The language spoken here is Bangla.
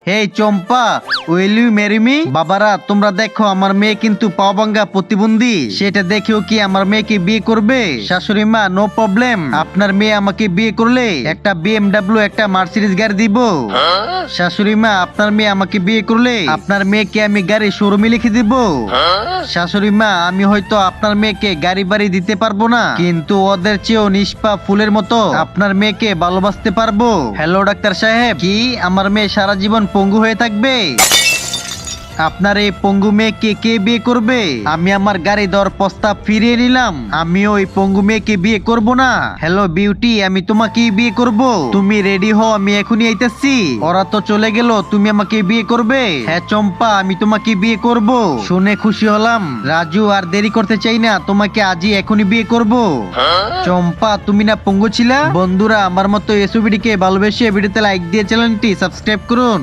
Hey Champa, will you marry me? বাবারা তোমরা দেখো আমার মেয়ে কিন্তু পাওভাঙ্গা প্রতিবন্ধী, সেটা দেখেও কি আমার মেয়েকে বিয়ে করবে? শাশুড়ি মা নো প্রবলেম, আপনার মেয়ে আমাকে বিয়ে করলে একটা BMW একটা মার্সিডিজ গাড়ি দিব। শাশুড়ি মা আপনার মেয়ে আমাকে বিয়ে করলে আপনার মেয়েকে আমি গাড়ি শোরুমে লিখে দিব। শাশুড়ি মা আমি হয়তো আপনার মেয়েকে গাড়ি বাড়ি দিতে পারবো না, কিন্তু ওদের চেয়েও নিষ্পাপ ফুলের মতো আপনার মেয়েকে ভালোবাসতে পারবো। হ্যালো ডাক্তার সাহেব, কি আমার মেয়ে সারা জীবন পঙ্গু হয়ে থাকবে? আপনার এই পঙ্গু মেয়েকে কে বিয়ে করবে? আমি আমার গাড়ি দেওয়ার প্রস্তাব ফিরিয়ে নিলাম, আমি ওই পঙ্গু মেয়েকে বিয়ে করব না। হ্যালো বিউটি, আমি তোমাকে বিয়ে করব, তুমি রেডি হও, আমি এখনই আইতাছি। ওরা তো চলে গেল, তুমি আমাকে বিয়ে করবে? হ্যাঁ চম্পা, আমি তোমাকে বিয়ে করব। শুনে খুশি হলাম রাজু, আর দেরি করতে চাই না, তোমাকে আজই এখনই বিয়ে করব। চম্পা তুমি না পঙ্গু ছিলা? বন্ধুরা আমার মতো এসওবিডি কে ভালোবেসে ভিডিওতে লাইক দিয়ে চ্যানেলটি সাবস্ক্রাইব করুন।